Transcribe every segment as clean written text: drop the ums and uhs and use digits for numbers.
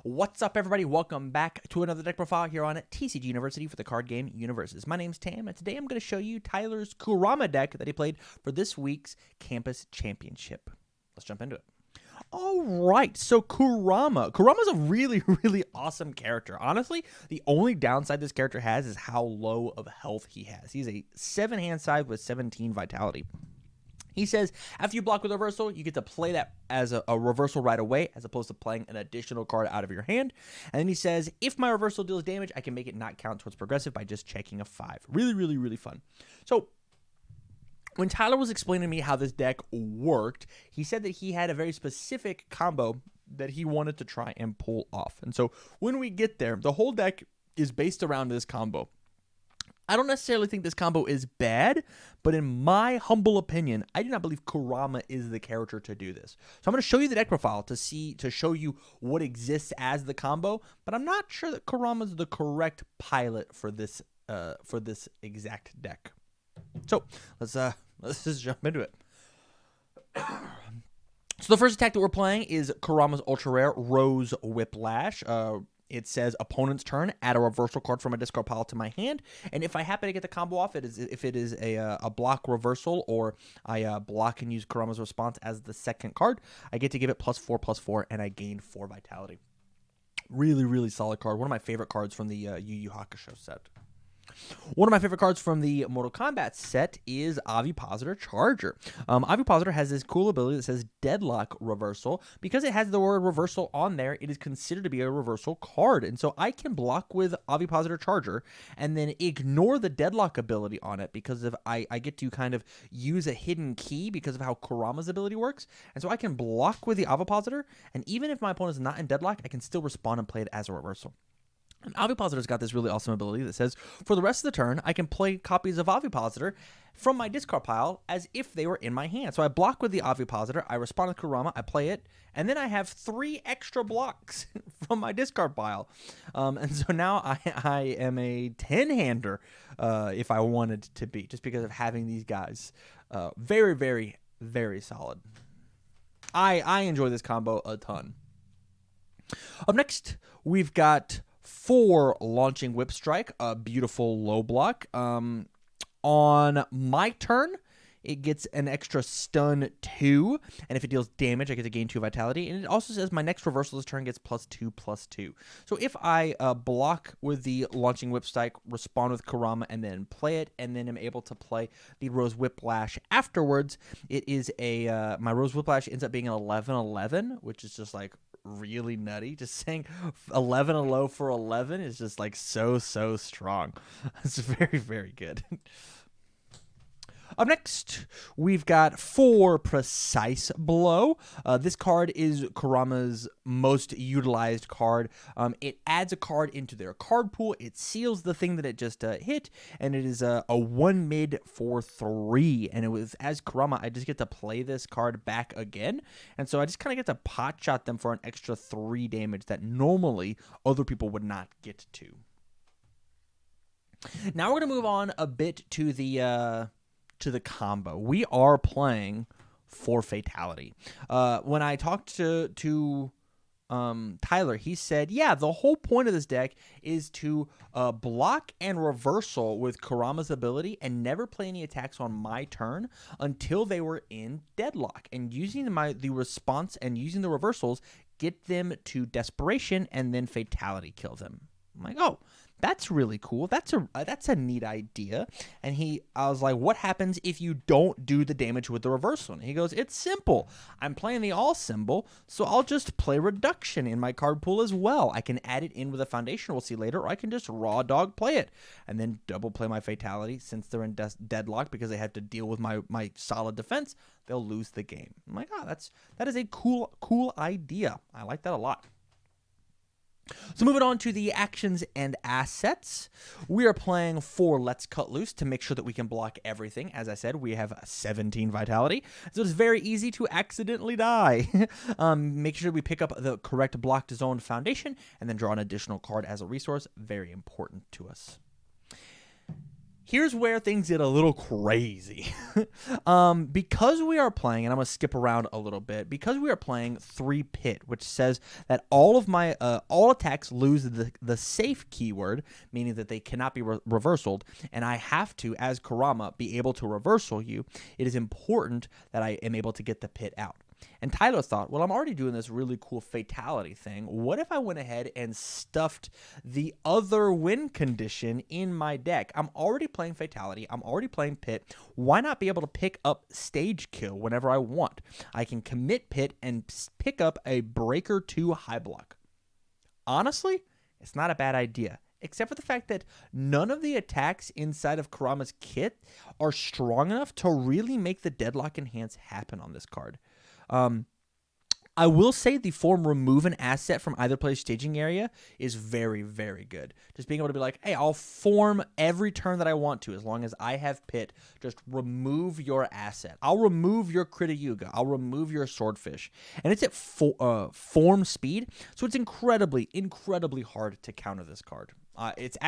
What's up, everybody? Welcome back to another deck profile here on TCG University for the card game UniVersus. My name's Tam, and today I'm going to show you Tyler's Kurama deck that he played for this week's Campus Championship. Let's jump into it. All right, so Kurama's a really, really awesome character. Honestly, the only downside this character has is how low of health he has. He's a 7-hand side with 17 vitality. He says, after you block with a reversal, you get to play that as a reversal right away, as opposed to playing an additional card out of your hand. And then he says, if my reversal deals damage, I can make it not count towards progressive by just checking a 5. Really, really, really fun. So when Tyler was explaining to me how this deck worked, he said that he had a very specific combo that he wanted to try and pull off. And so when we get there, the whole deck is based around this combo. I don't necessarily think this combo is bad, but in my humble opinion, I do not believe Kurama is the character to do this. So I'm going to show you the deck profile to show you what exists as the combo, but I'm not sure that Kurama is the correct pilot for this exact deck. So let's just jump into it. So the first attack that we're playing is Kurama's ultra rare Rose Whiplash. It says opponent's turn, add a reversal card from my discard pile to my hand, and if I happen to get the combo off, if it is a block reversal, or I block and use Kurama's response as the second card, I get to give it +4/+4, and I gain 4 vitality. Really, really solid card. One of my favorite cards from the Yu Yu Hakusho set. One of my favorite cards from the Mortal Kombat set is Ivypositor Charger. Ivypositor has this cool ability that says Deadlock Reversal. Because it has the word reversal on there, it is considered to be a reversal card. And so I can block with Ivypositor Charger and then ignore the Deadlock ability on it because I get to kind of use a hidden key because of how Kurama's ability works. And so I can block with the Ivypositor, and even if my opponent is not in Deadlock, I can still respond and play it as a reversal. And Ivypositor's got this really awesome ability that says, for the rest of the turn, I can play copies of Ivypositor from my discard pile as if they were in my hand. So I block with the Ivypositor, I respond with Kurama, I play it, and then I have 3 extra blocks from my discard pile. And so now I am a 10-hander if I wanted to be, just because of having these guys. Very, very, very solid. I enjoy this combo a ton. Up next, we've got 4 launching Whip Strike, a beautiful low block. On my turn, it gets an extra stun 2, and if it deals damage, I get to gain 2 vitality. And it also says my next reversal this turn gets +2/+2. So if I block with the launching Whip Strike, respond with Kurama, and then play it, and then am able to play the Rose Whiplash afterwards, it is my Rose Whiplash ends up being an 11/11, which is just like really nutty. Just saying 11 and low for 11 is just like so strong. It's very, very good. Up next, we've got 4 Precise Blow. This card is Kurama's most utilized card. It adds a card into their card pool. It seals the thing that it just hit, and it is a 1 mid for 3. And it was, as Kurama, I just get to play this card back again. And so I just kind of get to pot shot them for an extra 3 damage that normally other people would not get to. Now we're going to move on a bit to the combo. We are playing for Fatality. When I talked to Tyler, he said, yeah, the whole point of this deck is to block and reversal with Kurama's ability and never play any attacks on my turn until they were in Deadlock. And using the response and using the reversals, get them to Desperation and then Fatality kill them. I'm like, oh, that's really cool. That's a neat idea. And I was like, what happens if you don't do the damage with the reversal? And he goes, it's simple. I'm playing the all symbol, so I'll just play reduction in my card pool as well. I can add it in with a foundation, we'll see later, or I can just raw dog play it and then double play my Fatality since they're in Deadlock because they have to deal with my solid defense. They'll lose the game. I'm like, oh, that is a cool idea. I like that a lot. So moving on to the actions and assets, we are playing for Let's Cut Loose to make sure that we can block everything. As I said, we have 17 vitality, so it's very easy to accidentally die. Make sure we pick up the correct blocked zone foundation and then draw an additional card as a resource. Very important to us. Here's where things get a little crazy. Because we are playing, and I'm going to skip around a little bit, because we are playing 3 pit, which says that all of my all attacks lose the safe keyword, meaning that they cannot be reversaled, and I have to, as Kurama, be able to reversal you. It is important that I am able to get the pit out. And Tyler thought, well, I'm already doing this really cool fatality thing. What if I went ahead and stuffed the other win condition in my deck? I'm already playing fatality. I'm already playing pit. Why not be able to pick up stage kill whenever I want? I can commit pit and pick up a breaker 2 high block. Honestly, it's not a bad idea. Except for the fact that none of the attacks inside of Kurama's kit are strong enough to really make the deadlock enhance happen on this card. I will say the form remove an asset from either player's staging area is very, very good. Just being able to be like, hey, I'll form every turn that I want to as long as I have pit. Just remove your asset. I'll remove your Krita Yuga. I'll remove your Swordfish. And it's at form speed, so it's incredibly, incredibly hard to counter this card. It's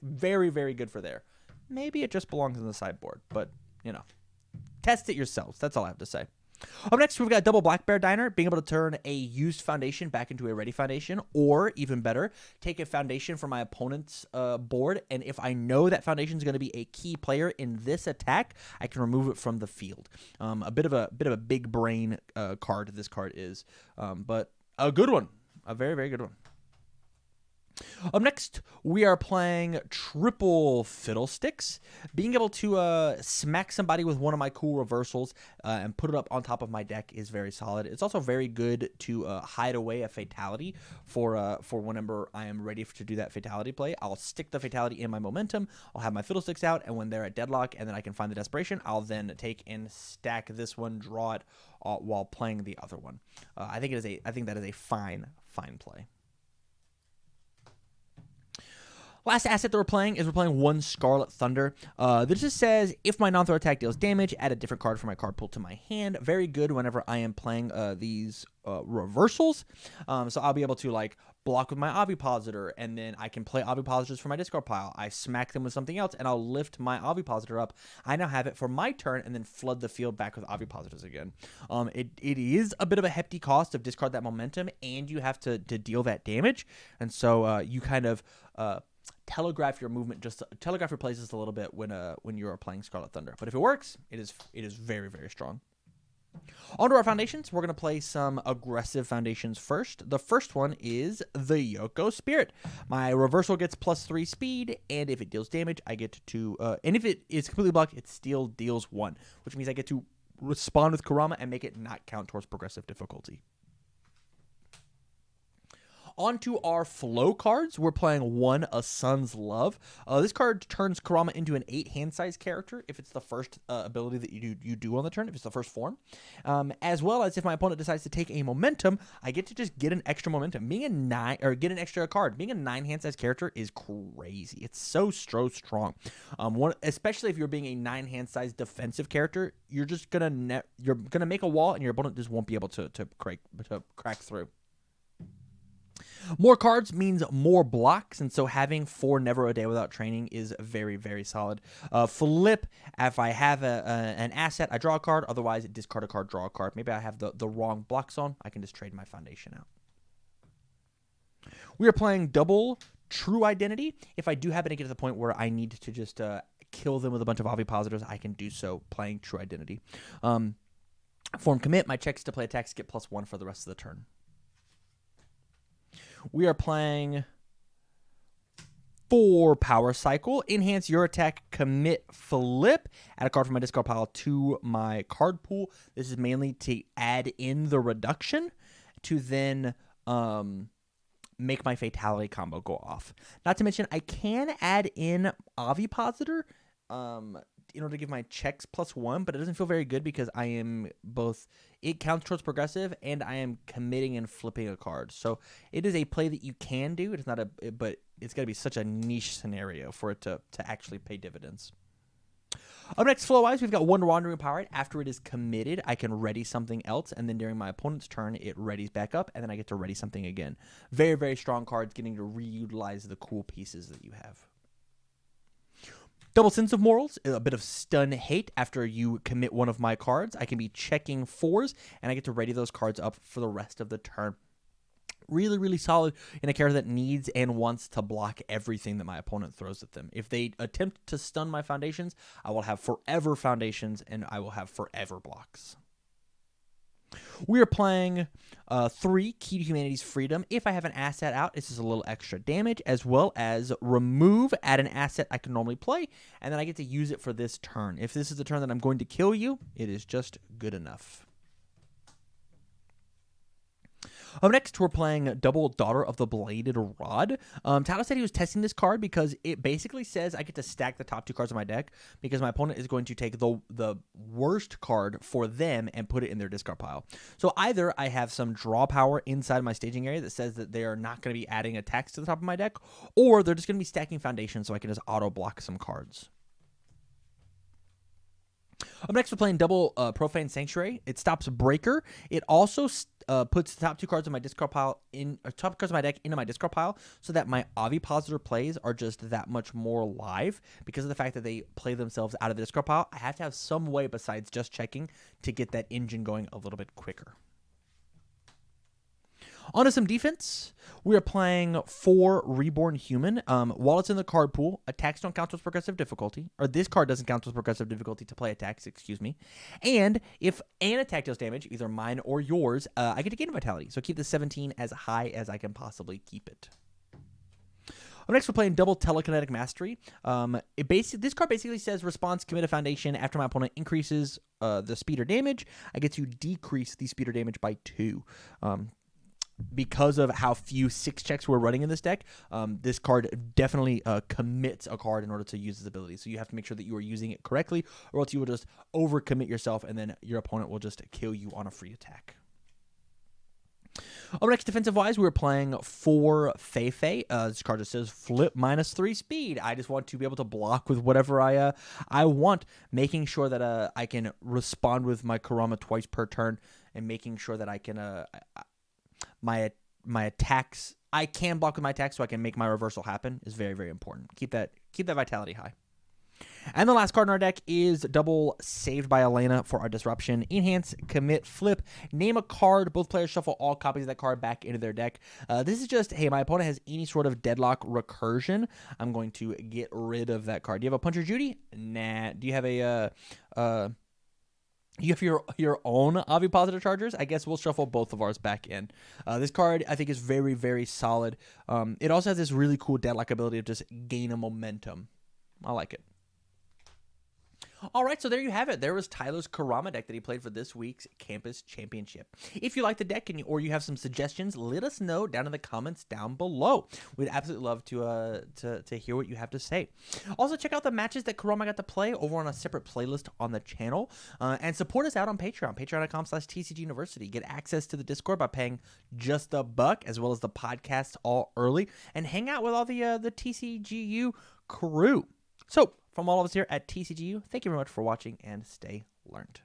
very, very good for there. Maybe it just belongs in the sideboard, but, you know, test it yourselves. That's all I have to say. Up next, we've got Double Black Bear Diner, being able to turn a used foundation back into a ready foundation, or even better, take a foundation from my opponent's board, and if I know that foundation is going to be a key player in this attack, I can remove it from the field. A bit of a big brain card this card is, but a good one, a very, very good one. Up next, we are playing triple Fiddlesticks. Being able to smack somebody with one of my cool reversals and put it up on top of my deck is very solid. It's also very good to hide away a fatality for whenever I am ready to do that fatality play. I'll stick the fatality in my momentum. I'll have my Fiddlesticks out, and when they're at deadlock and then I can find the desperation, I'll then take and stack this one, draw it while playing the other one. I think that is a fine play. Last asset that we're playing is one Scarlet Thunder. This just says, if my non-throw attack deals damage, add a different card from my card pool to my hand. Very good whenever I am playing these reversals. So I'll be able to like block with my Ivypositor, and then I can play Ivypositors for my discard pile. I smack them with something else, and I'll lift my Ivypositor up. I now have it for my turn, and then flood the field back with Ivypositors again. It is a bit of a hefty cost of discard that momentum, and you have to deal that damage, and so you kind of telegraph your movement, just telegraph your plays just a little bit when you are playing Scarlet Thunder. But if it works, it is very, very strong. On to our foundations. We're going to play some aggressive foundations first. The first one is the Yoko Spirit. My reversal gets +3 speed, and if it deals damage, I get to, and if it is completely blocked, it still deals 1, which means I get to respond with Kurama and make it not count towards progressive difficulty. On to our flow cards. We're playing one, A Sun's Love. This card turns Kurama into an 8 hand size character if it's the first ability that you do on the turn, if it's the first form. As well as if my opponent decides to take a momentum, I get to just get an extra momentum. Being a 9, or get an extra card. Being a 9 hand size character is crazy. It's so strong. Especially if you're being a 9 hand size defensive character, you're just gonna make a wall, and your opponent just won't be able to crack through. More cards means more blocks, and so having 4 Never a Day Without Training is very, very solid. Flip, if I have an asset, I draw a card. Otherwise, discard a card, draw a card. Maybe I have the wrong block zone. I can just trade my foundation out. We are playing double True Identity. If I do happen to get to the point where I need to just kill them with a bunch of Ivypositors, I can do so playing True Identity. Form Commit, my checks to play attacks get +1 for the rest of the turn. We are playing 4 Power Cycle. Enhance your attack, commit, flip. Add a card from my discard pile to my card pool. This is mainly to add in the reduction to then make my Fatality Combo go off. Not to mention, I can add in Ivypositor in order to give my checks +1, but it doesn't feel very good because I am both, it counts towards progressive, and I am committing and flipping a card. So it is a play that you can do. It's not but it's got to be such a niche scenario for it to actually pay dividends. Up next, flow-wise, we've got 1 Wandering Pirate. After it is committed, I can ready something else, and then during my opponent's turn, it readies back up, and then I get to ready something again. Very, very strong cards, getting to reutilize the cool pieces that you have. Double Sense of Morals, a bit of stun hate after you commit one of my cards. I can be checking 4s, and I get to ready those cards up for the rest of the turn. Really, really solid in a character that needs and wants to block everything that my opponent throws at them. If they attempt to stun my foundations, I will have forever foundations, and I will have forever blocks. We are playing 3 Key to Humanities Freedom. If I have an asset out, this is a little extra damage, as well as remove, add an asset I can normally play, and then I get to use it for this turn. If this is the turn that I'm going to kill you, it is just good enough. Up next, we're playing Double Daughter of the Bladed Rod. Tato said he was testing this card because it basically says I get to stack the top 2 cards of my deck because my opponent is going to take the worst card for them and put it in their discard pile. So either I have some draw power inside my staging area that says that they are not going to be adding attacks to the top of my deck, or they're just going to be stacking foundations so I can just auto block some cards. Up next, we're playing double Profane Sanctuary. It stops Breaker. It also puts the top 2 cards of my discard pile top cards of my deck into my discard pile, so that my Ivypositor plays are just that much more live because of the fact that they play themselves out of the discard pile. I have to have some way besides just checking to get that engine going a little bit quicker. On to some defense. We are playing 4 Reborn Human. While it's in the card pool, attacks don't count towards progressive difficulty. Or this card doesn't count towards progressive difficulty to play attacks, excuse me. And if an attack deals damage, either mine or yours, I get to gain Vitality. So keep the 17 as high as I can possibly keep it. Next, we're playing double Telekinetic Mastery. This card basically says response, commit a foundation. After my opponent increases the speed or damage, I get to decrease the speed or damage by 2. Because of how few 6 checks we're running in this deck, this card definitely commits a card in order to use its ability. So you have to make sure that you are using it correctly, or else you will just overcommit yourself, and then your opponent will just kill you on a free attack. Up next, defensive-wise, we were playing 4 Fei. This card just says flip -3 speed. I just want to be able to block with whatever I want, making sure that I can respond with my Kurama twice per turn, and making sure that I can my attacks, I can block with my attacks so I can make my reversal happen is very, very important. Keep that vitality high. And the last card in our deck is double Saved by Elena for our disruption. Enhance, commit, flip, name a card. Both players shuffle all copies of that card back into their deck. This is just, hey, my opponent has any sort of deadlock recursion. I'm going to get rid of that card. Do you have a Puncher Judy? Nah. Do you have you have your own Ivypositor Chargers? I guess we'll shuffle both of ours back in. This card, I think, is very, very solid. It also has this really cool deadlock ability of just gain a momentum. I like it. All right, so there you have it. There was Tyler's Kurama deck that he played for this week's Campus Championship. If you like the deck or you have some suggestions, let us know down in the comments down below. We'd absolutely love to hear what you have to say. Also, check out the matches that Kurama got to play over on a separate playlist on the channel. And support us out on Patreon, patreon.com/TCGUniversity. Get access to the Discord by paying just $1, as well as the podcast all early, and hang out with all the TCGU crew. So, from all of us here at TCGU, thank you very much for watching, and stay learned.